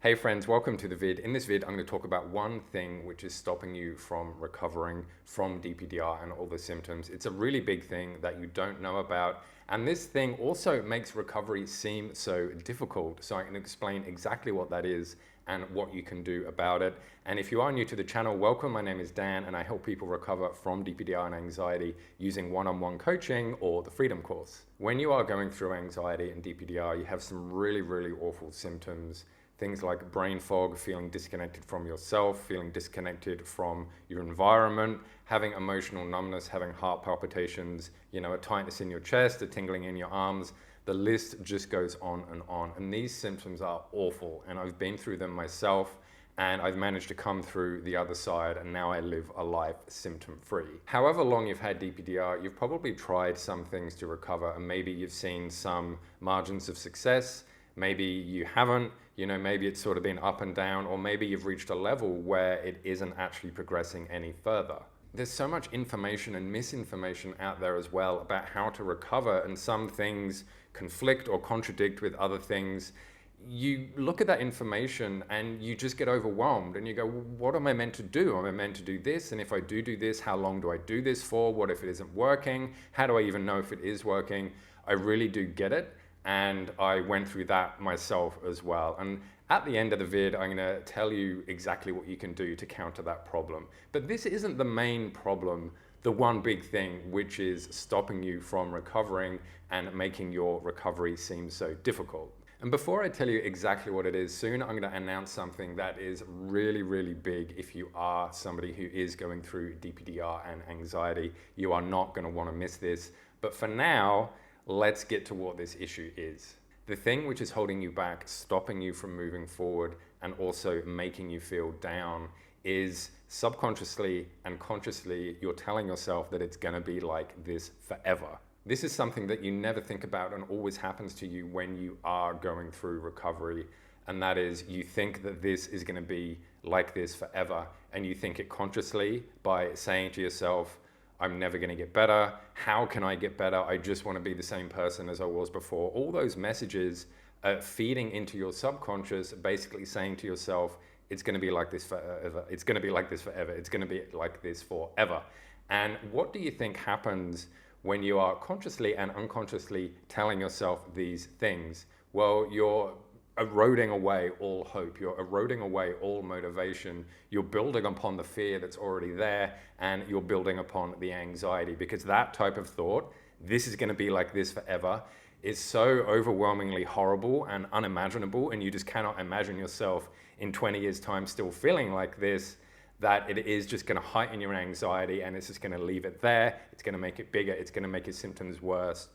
Hey friends, welcome to the vid. In this vid, I'm going to talk about one thing which is stopping you from recovering from DPDR and all the symptoms. It's a really big thing that you don't know about. And this thing also makes recovery seem so difficult. So I can explain exactly what that is and what you can do about it. And if you are new to the channel, welcome. My name is Dan and I help people recover from DPDR and anxiety using one-on-one coaching or the Freedom Course. When you are going through anxiety and DPDR, you have some really awful symptoms. Things like brain fog, feeling disconnected from yourself, feeling disconnected from your environment, having emotional numbness, having heart palpitations, a tightness in your chest, a tingling in your arms. The list just goes on and on. And these symptoms are awful. And I've been through them myself and I've managed to come through the other side and now I live a life symptom-free. However long you've had DPDR, you've probably tried some things to recover and maybe you've seen some margins of success. Maybe you haven't, maybe it's sort of been up and down, or maybe you've reached a level where it isn't actually progressing any further. There's so much information and misinformation out there as well about how to recover, and some things conflict or contradict with other things. You look at that information and you just get overwhelmed and you go, well, what am I meant to do? Am I meant to do this? And if I do this, how long do I do this for? What if it isn't working? How do I even know if it is working? I really do get it. And I went through that myself as well. And at the end of the vid, I'm gonna tell you exactly what you can do to counter that problem. But this isn't the main problem, the one big thing which is stopping you from recovering and making your recovery seem so difficult. And before I tell you exactly what it is, soon I'm gonna announce something that is really big if you are somebody who is going through DPDR and anxiety. You are not gonna wanna miss this. But for now, let's get to what this issue is. The thing which is holding you back, stopping you from moving forward, and also making you feel down is subconsciously and consciously you're telling yourself that it's gonna be like this forever. This is something that you never think about and always happens to you when you are going through recovery. And that is, you think that this is gonna be like this forever. And you think it consciously by saying to yourself, I'm never going to get better. How can I get better? I just want to be the same person as I was before. All those messages feeding into your subconscious, basically saying to yourself, it's going to be like this forever. It's going to be like this forever. It's going to be like this forever. And what do you think happens when you are consciously and unconsciously telling yourself these things? Well, you're eroding away all hope, you're eroding away all motivation, you're building upon the fear that's already there, and you're building upon the anxiety, because that type of thought, this is going to be like this forever, is so overwhelmingly horrible and unimaginable, and you just cannot imagine yourself in 20 years time still feeling like this, that it is just going to heighten your anxiety and it's just going to leave it there, it's going to make it bigger, it's going to make your symptoms worse.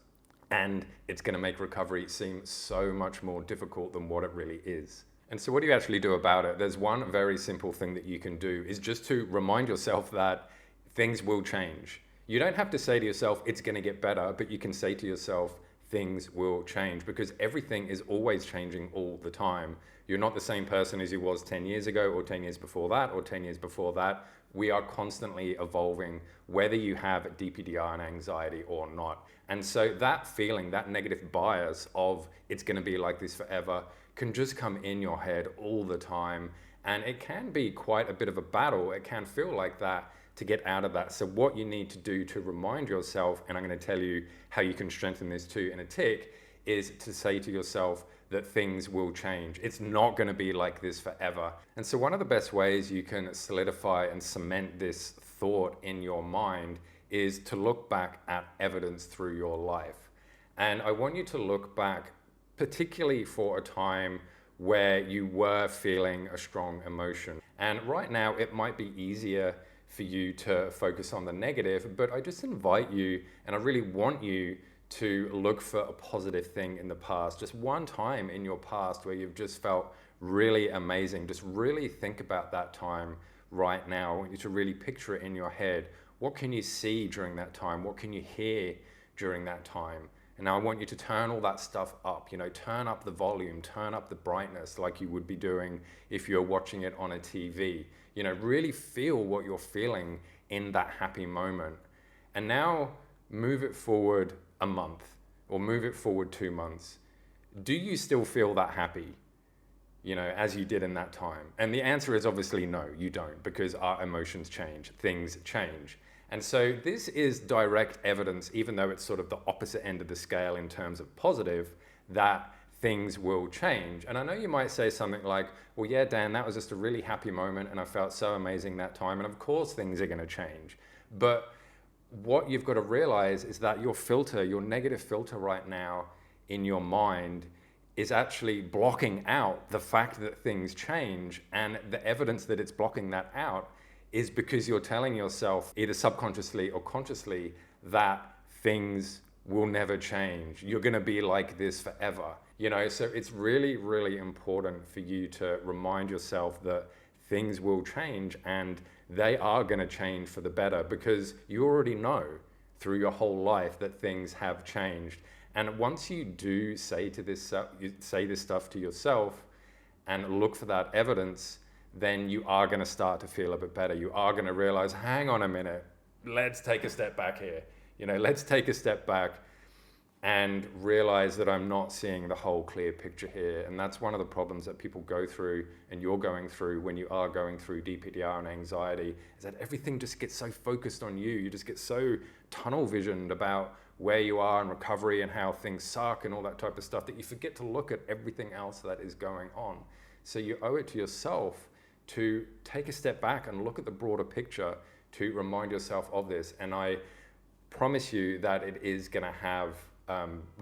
And it's going to make recovery seem so much more difficult than what it really is. And so what do you actually do about it? There's one very simple thing that you can do, is just to remind yourself that things will change. You don't have to say to yourself, it's going to get better, but you can say to yourself, things will change, because everything is always changing all the time. You're not the same person as you was 10 years ago or 10 years before that or 10 years before that. We are constantly evolving, whether you have DPDR and anxiety or not. And so that feeling, that negative bias of it's going to be like this forever can just come in your head all the time. And it can be quite a bit of a battle. It can feel like that to get out of that. So what you need to do to remind yourself, and I'm going to tell you how you can strengthen this too in a tick, is to say to yourself that things will change. It's not going to be like this forever. And so one of the best ways you can solidify and cement this thought in your mind is to look back at evidence through your life. And I want you to look back particularly for a time where you were feeling a strong emotion. And right now it might be easier for you to focus on the negative, but I just invite you, and I really want you to look for a positive thing in the past. Just one time in your past where you've just felt really amazing. Just really think about that time right now. I want you to really picture it in your head. What can you see during that time? What can you hear during that time? And now I want you to turn all that stuff up, turn up the volume, turn up the brightness like you would be doing if you're watching it on a TV. Really feel what you're feeling in that happy moment. And now move it forward a month or move it forward 2 months. Do you still feel that happy? as you did in that time? And the answer is obviously no, you don't, because our emotions change, things change. And so this is direct evidence, even though it's sort of the opposite end of the scale in terms of positive, that things will change. And I know you might say something like, well, yeah, Dan, that was just a really happy moment and I felt so amazing that time. And of course things are going to change. But what you've got to realize is that your filter, your negative filter right now in your mind is actually blocking out the fact that things change. And the evidence that it's blocking that out is because you're telling yourself, either subconsciously or consciously, that things will never change. You're going to be like this forever. So it's really, really important for you to remind yourself that things will change, and they are going to change for the better, because you already know through your whole life that things have changed. And once you do say this stuff to yourself and look for that evidence, then you are going to start to feel a bit better. You are going to realize, hang on a minute, let's take a step back here. Let's take a step back and realize that I'm not seeing the whole clear picture here. And that's one of the problems that people go through, and you're going through when you are going through DPDR and anxiety, is that everything just gets so focused on you. You just get so tunnel visioned about where you are in recovery and how things suck and all that type of stuff, that you forget to look at everything else that is going on. So you owe it to yourself to take a step back and look at the broader picture, to remind yourself of this. And I promise you that it is going to have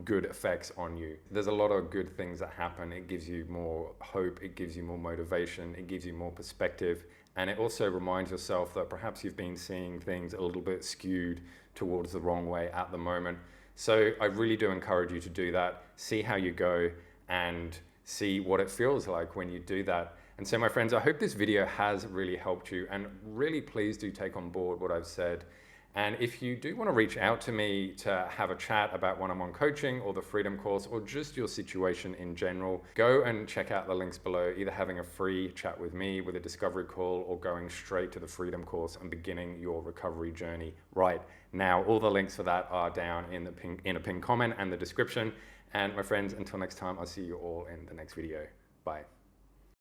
good effects on you. There's a lot of good things that happen. It gives you more hope, it gives you more motivation, it gives you more perspective, and it also reminds yourself that perhaps you've been seeing things a little bit skewed towards the wrong way at the moment. So I really do encourage you to do that. See how you go and see what it feels like when you do that. And so, my friends, I hope this video has really helped you, and really please do take on board what I've said. And if you do want to reach out to me to have a chat about one-on-one coaching or the Freedom course, or just your situation in general, go and check out the links below, either having a free chat with me with a discovery call, or going straight to the Freedom course and beginning your recovery journey right now. All the links for that are down in a pinned comment and the description. And my friends, until next time, I'll see you all in the next video. Bye.